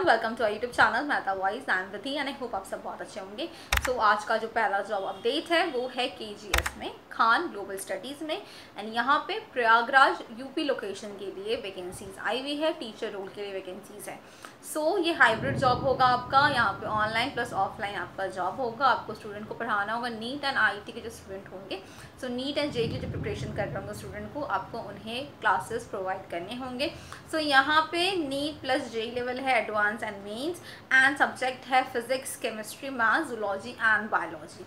Welcome to YouTube channel Mehta voice and विथी and I hope आप सब बहुत अच्छे होंगे। सो आज का जो पहला जॉब अपडेट है वो है KGS में, खान ग्लोबल स्टडीज़ में। एंड यहाँ पे प्रयागराज यूपी लोकेशन के लिए वैकेंसीज आई हुई है, टीचर रोल के लिए वैकेंसीज है। सो ये हाइब्रिड जॉब होगा आपका, यहाँ पे ऑनलाइन प्लस ऑफलाइन आपका जॉब होगा। आपको स्टूडेंट को पढ़ाना होगा, नीट एंड IIT के जो स्टूडेंट होंगे, सो नीट एंड JEE की जो प्रिपरेशन कर रहे होंगे स्टूडेंट को, आपको उन्हें क्लासेस प्रोवाइड करने होंगे। सो यहाँ पे नीट प्लस JEE लेवल है, advance and mains, and subject है physics, chemistry, maths, zoology and biology.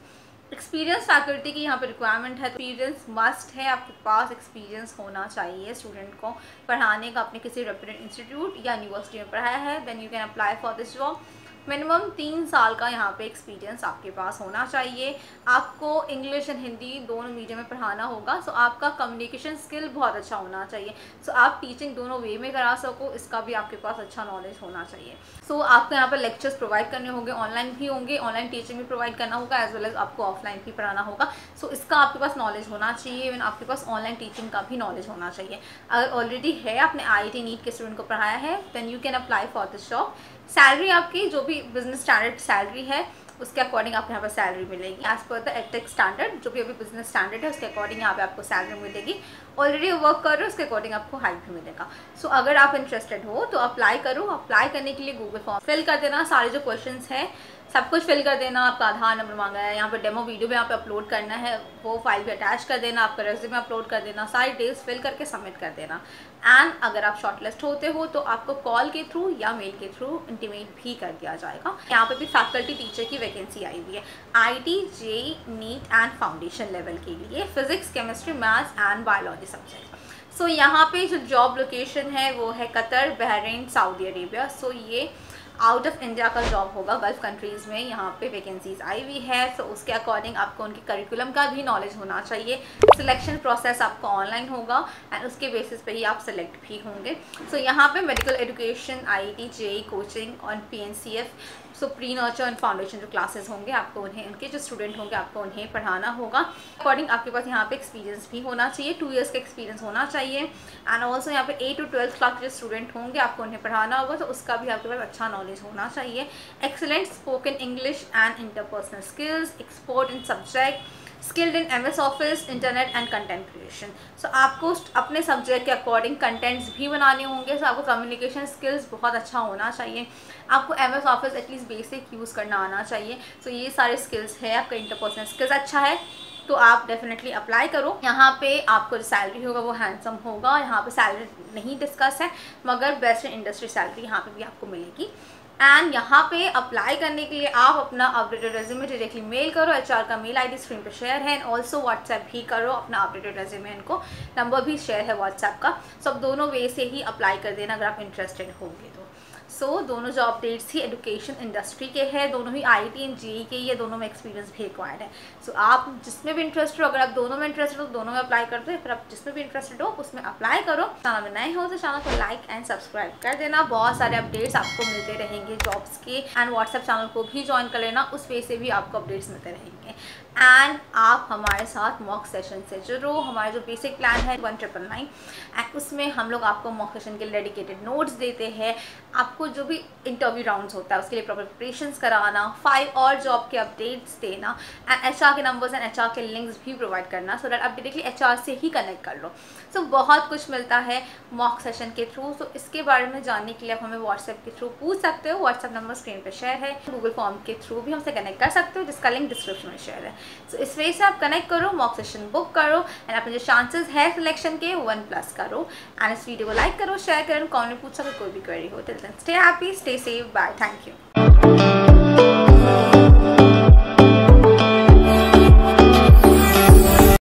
Experience faculty की यहाँ पे रिक्वायरमेंट है, एक्सपीरियंस मस्ट है, आपके पास एक्सपीरियंस होना चाहिए स्टूडेंट को पढ़ाने का। आपने किसी रेप्यूटेड इंस्टीट्यूट या यूनिवर्सिटी में पढ़ाया है, then you can apply for this job. Minimum 3 साल का यहाँ पे एक्सपीरियंस आपके पास होना चाहिए। आपको इंग्लिश एंड हिंदी दोनों मीडियम में पढ़ाना होगा। सो आपका कम्युनिकेशन स्किल बहुत अच्छा होना चाहिए। सो आप टीचिंग दोनों वे में करा सको, इसका भी आपके पास अच्छा नॉलेज होना चाहिए। सो आपको यहाँ पर लेक्चर्स प्रोवाइड करने होंगे, ऑनलाइन भी होंगे, ऑनलाइन टीचिंग भी प्रोवाइड करना होगा, एज वेल एज आपको ऑफलाइन भी पढ़ाना होगा। सो इसका आपके पास नॉलेज होना चाहिए। इवन आपके पास ऑनलाइन टीचिंग का भी नॉलेज होना चाहिए। अगर ऑलरेडी है, आपने IIT नीट के स्टूडेंट को पढ़ाया है, then you can apply for this job. Salary आपकी जो भी बिजनेस स्टैंडर्ड सैलरी है उसके अकॉर्डिंग आपको यहाँ पर सैलरी मिलेगी। As per the edtech standard, जो भी अभी बिजनेस स्टैंडर्ड है उसके अकॉर्डिंग यहाँ पे आपको सैलरी मिलेगी। ऑलरेडी वर्क कर रहे हो उसके अकॉर्डिंग आपको हाइक भी मिलेगा। सो अगर आप इंटरेस्टेड हो तो अप्लाई करो। अप्लाई करने के लिए गूगल फॉर्म फिल कर देना, सारे जो क्वेश्चंस हैं सब कुछ फिल कर देना। आपका आधार नंबर मांगा है, यहाँ पे डेमो वीडियो भी यहाँ पे अपलोड करना है, वो फाइल भी अटैच कर देना, आपका रेज्यूमे अपलोड कर देना, सारी डिटेल्स फिल करके सबमिट कर देना। एंड अगर आप शॉर्टलिस्ट होते हो तो आपको कॉल के थ्रू या मेल के थ्रू इंटीमेट भी कर दिया जाएगा। यहाँ पे भी फैकल्टी टीचर की वैकेंसी आई हुई है, IIT, JEE, NEET and foundation level के लिए, physics, chemistry, maths and biology subject. So यहाँ पे जो जॉब लोकेशन है वो है Qatar, Bahrain, Saudi Arabia. So ये आउट ऑफ इंडिया का जॉब होगा, गल्फ कंट्रीज़ में यहाँ पे वैकेंसीज आई हुई है। सो उसके अकॉर्डिंग आपको उनके करिकुलम का भी नॉलेज होना चाहिए। सिलेक्शन प्रोसेस आपका ऑनलाइन होगा एंड उसके बेसिस पे ही आप सेलेक्ट भी होंगे। सो यहाँ पे medical education, IIT, JEE coaching और PNCF, so pre nurture and foundation जो क्लासेस होंगे आपको उन्हें, उनके जो स्टूडेंट होंगे आपको उन्हें पढ़ाना होगा। अकॉर्डिंग आपके पास यहाँ पे एक्सपीरियंस भी होना चाहिए, 2 इयर्स का एक्सपीरियंस होना चाहिए। एंड ऑल्सो यहाँ पे 8 to 12th क्लास के जो स्टूडेंट होंगे आपको उन्हें पढ़ाना होगा, तो उसका भी आपके पास अच्छा नॉलेज होना चाहिए। Excellent spoken English and interpersonal skills, expert in subject, skilled in MS office, internet and content creation. So आपको अपने सब्जेक्ट के अकॉर्डिंग कंटेंट्स भी बनाने होंगे। सो आपको कम्युनिकेशन स्किल्स बहुत अच्छा होना चाहिए। आपको MS office at least basic use करना आना चाहिए। सो ये सारे स्किल्स है। आपका इंटरपर्सनल स्किल्स अच्छा है तो आप डेफिनेटली अप्लाई करो। यहाँ पे आपको जो सैलरी होगा वो हैंडसम होगा। यहाँ पे सैलरी नहीं डिस्कस है, मगर बेस्ट इंडस्ट्री सैलरी यहाँ पे भी आपको मिलेगी। एंड यहाँ पे अप्लाई करने के लिए आप अपना अपडेटेड रेज्यूमे डायरेक्टली मेल करो। HR का मेल ID स्क्रीन पे शेयर है। एंड ऑल्सो व्हाट्सएप भी करो अपना अपडेटेड रेज्यूमे, इनको नंबर भी शेयर है व्हाट्सएप का। सब दोनों वे से ही अप्लाई कर देना अगर आप इंटरेस्टेड होंगे तो। सो दोनों जो अपडेट्स ही एजुकेशन इंडस्ट्री के हैं, दोनों ही IIT एंड JEE के, ये दोनों में एक्सपीरियंस भी रिक्वायर्ड है। सो आप जिसमें भी इंटरेस्टेड हो, अगर आप दोनों में इंटरेस्टेड हो तो दोनों में अप्लाई कर दो, फिर आप जिसमें भी इंटरेस्टेड हो उसमें अप्लाई करो। चैनल में नए हो तो चैनल को लाइक एंड सब्सक्राइब कर देना। बहुत सारे अपडेट्स आपको मिलते रहेंगे जॉब्स के। एंड व्हाट्सएप चैनल को भी ज्वाइन कर लेना, उस वे से भी आपको अपडेट्स मिलते रहेंगे। एंड आप हमारे साथ मॉक सेशन से जुड़ो। हमारा जो बेसिक प्लान है 1999 एंड उसमें हम लोग आपको मॉक सेशन के लिए डेडिकेटेड नोट्स देते हैं। आपको जो भी इंटरव्यू राउंड्स होता है उसके लिए प्रॉपर प्रिपरेशंस कराना, 5 और जॉब के अपडेट्स देना एंड HR के नंबर्स एंड HR के लिंक्स भी प्रोवाइड करना, सो दैट आप डायरेक्टली HR से ही कनेक्ट कर लो। सो बहुत कुछ मिलता है मॉक सेशन के थ्रू। सो इसके बारे में जानने के लिए आप हमें व्हाट्सएप के थ्रू पूछ सकते हो। व्हाट्सएप नंबर स्क्रीन पर शेयर है। गूगल फॉर्म के थ्रू भी हमसे कनेक्ट कर सकते हो, जिसका लिंक डिस्क्रिप्शन में शेयर है। सो इस वे से आप कनेक्ट करो, मॉक सेशन बुक करो एंड अपने जो चांसेस है सिलेक्शन के 1+ करो। एंड इस वीडियो को लाइक करो, शेयर करो, कॉमेंट में पूछ सकते कोई भी क्वेरी हो। Till then stay happy, stay safe, bye, thank you.